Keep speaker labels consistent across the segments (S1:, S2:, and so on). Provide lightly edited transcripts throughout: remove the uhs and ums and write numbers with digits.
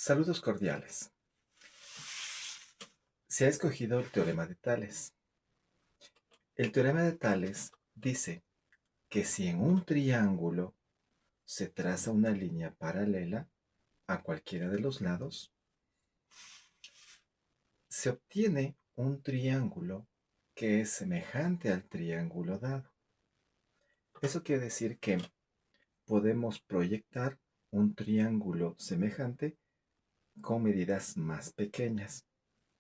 S1: Saludos cordiales. Se ha escogido el teorema de Tales. El teorema de Tales dice que si en un triángulo se traza una línea paralela a cualquiera de los lados, se obtiene un triángulo que es semejante al triángulo dado. Eso quiere decir que podemos proyectar un triángulo semejante con medidas más pequeñas,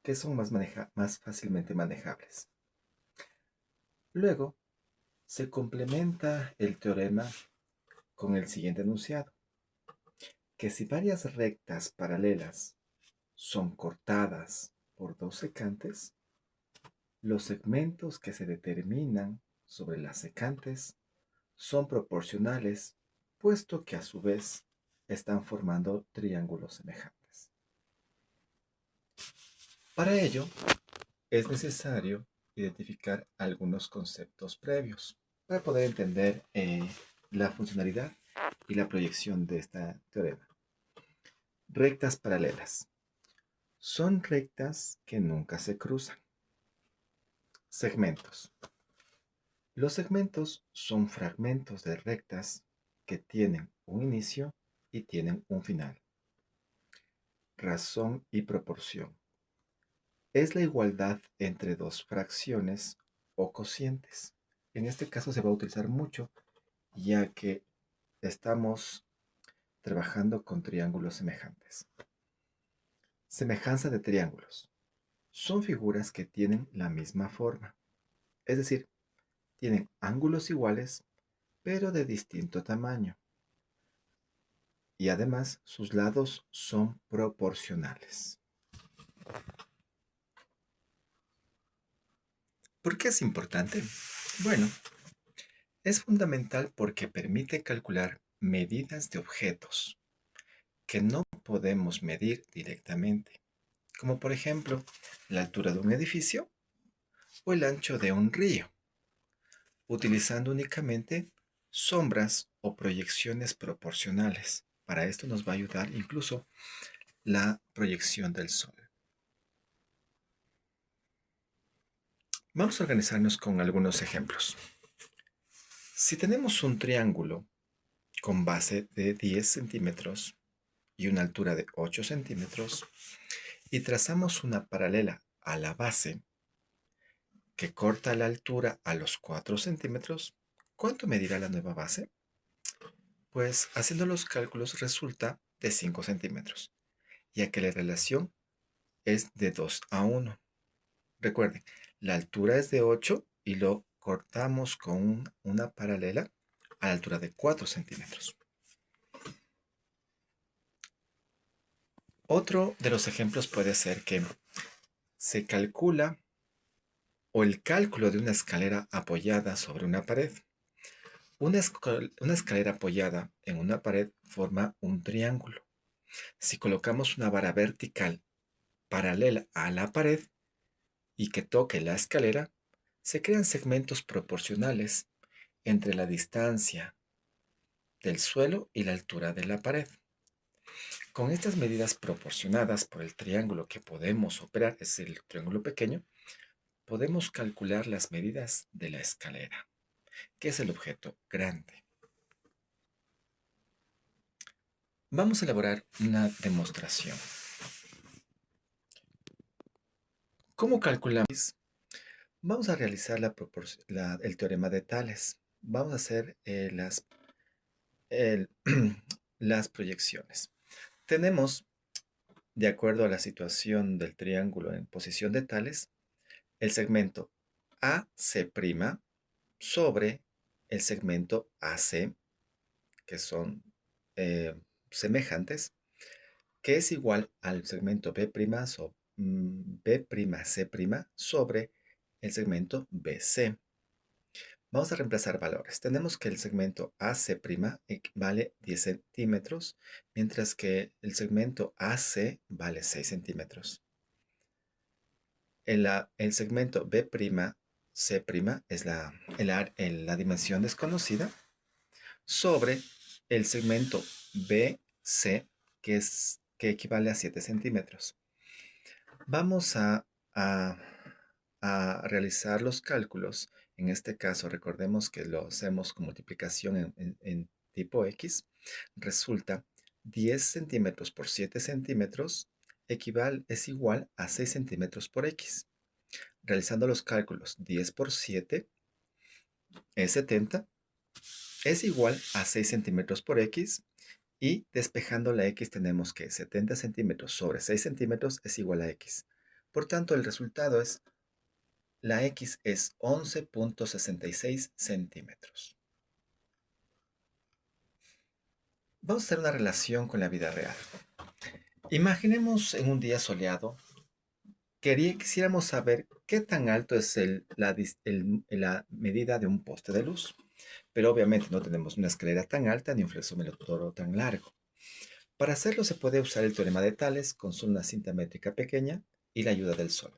S1: que son más fácilmente manejables. Luego, se complementa el teorema con el siguiente enunciado, que si varias rectas paralelas son cortadas por dos secantes, los segmentos que se determinan sobre las secantes son proporcionales, puesto que a su vez están formando triángulos semejantes. Para ello, es necesario identificar algunos conceptos previos para poder entender la funcionalidad y la proyección de este teorema. Rectas paralelas. Son rectas que nunca se cruzan. Segmentos. Los segmentos son fragmentos de rectas que tienen un inicio y tienen un final. Razón y proporción. Es la igualdad entre dos fracciones o cocientes. En este caso se va a utilizar mucho, ya que estamos trabajando con triángulos semejantes. Semejanza de triángulos. Son figuras que tienen la misma forma, es decir, tienen ángulos iguales, pero de distinto tamaño. Y además, sus lados son proporcionales. ¿Por qué es importante? Bueno, es fundamental porque permite calcular medidas de objetos que no podemos medir directamente, como por ejemplo la altura de un edificio o el ancho de un río, utilizando únicamente sombras o proyecciones proporcionales. Para esto nos va a ayudar incluso la proyección del sol. Vamos a organizarnos con algunos ejemplos. Si tenemos un triángulo con base de 10 centímetros y una altura de 8 centímetros y trazamos una paralela a la base que corta la altura a los 4 centímetros, ¿cuánto medirá la nueva base? Pues haciendo los cálculos resulta de 5 centímetros, ya que la relación es de 2 a 1. Recuerden, la altura es de 8 y lo cortamos con una paralela a la altura de 4 centímetros. Otro de los ejemplos puede ser que se calcula o el cálculo de una escalera apoyada sobre una pared. Una escalera apoyada en una pared forma un triángulo. Si colocamos una vara vertical paralela a la pared y que toque la escalera, se crean segmentos proporcionales entre la distancia del suelo y la altura de la pared. Con estas medidas proporcionadas por el triángulo que podemos operar, es el triángulo pequeño, podemos calcular las medidas de la escalera, que es el objeto grande. Vamos a elaborar una demostración. ¿Cómo calculamos? Vamos a realizar el teorema de Tales. Vamos a hacer las proyecciones. Tenemos, de acuerdo a la situación del triángulo en posición de Tales, el segmento AC' sobre el segmento AC, que son semejantes, que es igual al segmento B', B'C' sobre el segmento BC. Vamos a reemplazar valores. Tenemos que el segmento AC' vale 10 centímetros, mientras que el segmento AC vale 6 centímetros. El segmento B'C' es la dimensión desconocida sobre el segmento BC, que es que equivale a 7 centímetros. Vamos a- a realizar los cálculos. En este caso, recordemos que lo hacemos con multiplicación en tipo X. Resulta 10 centímetros por 7 centímetros es igual a 6 centímetros por X. Realizando los cálculos, 10 por 7 es 70, es igual a 6 centímetros por X. Y despejando la X tenemos que 70 centímetros sobre 6 centímetros es igual a X. Por tanto, el resultado es, la X es 11.66 centímetros. Vamos a hacer una relación con la vida real. Imaginemos en un día soleado, quisiéramos saber qué tan alto es la medida de un poste de luz. Pero obviamente no tenemos una escalera tan alta ni un flexómetro tan largo. Para hacerlo se puede usar el teorema de Tales con solo una cinta métrica pequeña y la ayuda del Sol.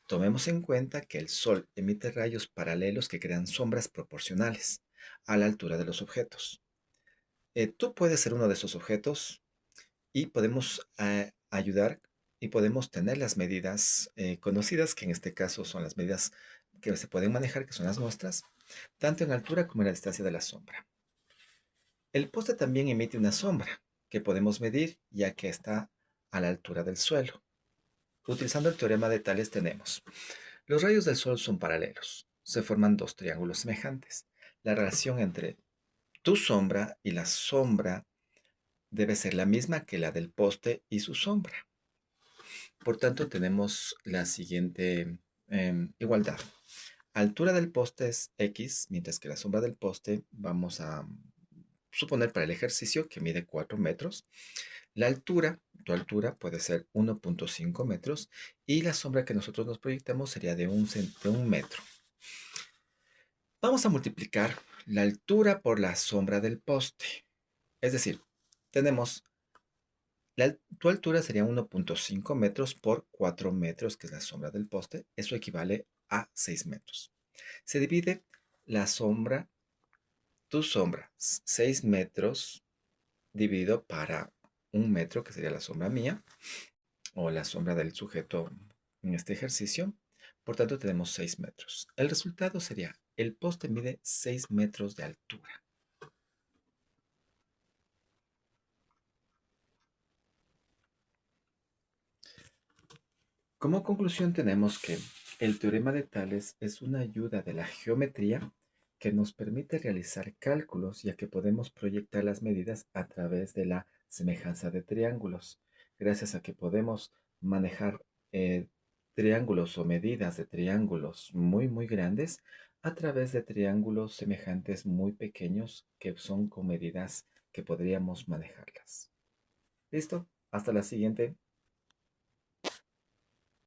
S1: Tomemos en cuenta que el Sol emite rayos paralelos que crean sombras proporcionales a la altura de los objetos. Tú puedes ser uno de esos objetos y podemos ayudar y podemos tener las medidas conocidas, que en este caso son las medidas que se pueden manejar, que son las nuestras, tanto en altura como en la distancia de la sombra. El poste también emite una sombra que podemos medir ya que está a la altura del suelo. Utilizando el teorema de Tales tenemos: los rayos del Sol son paralelos. Se forman dos triángulos semejantes. La relación entre tu sombra y la sombra debe ser la misma que la del poste y su sombra. Por tanto, tenemos la siguiente igualdad. Altura del poste es X, mientras que la sombra del poste vamos a suponer para el ejercicio que mide 4 metros. La altura, tu altura puede ser 1.5 metros y la sombra que nosotros nos proyectamos sería de un metro. Vamos a multiplicar la altura por la sombra del poste. Es decir, tenemos tu altura sería 1.5 metros por 4 metros, que es la sombra del poste. Eso equivale a 6 metros. Se divide la sombra, tu sombra, 6 metros dividido para un metro, que sería la sombra mía, o la sombra del sujeto en este ejercicio. Por tanto, tenemos 6 metros. El resultado sería, el poste mide 6 metros de altura. Como conclusión tenemos que el teorema de Tales es una ayuda de la geometría que nos permite realizar cálculos, ya que podemos proyectar las medidas a través de la semejanza de triángulos, gracias a que podemos manejar triángulos o medidas de triángulos muy grandes a través de triángulos semejantes muy pequeños que son con medidas que podríamos manejarlas. ¿Listo? Hasta la siguiente.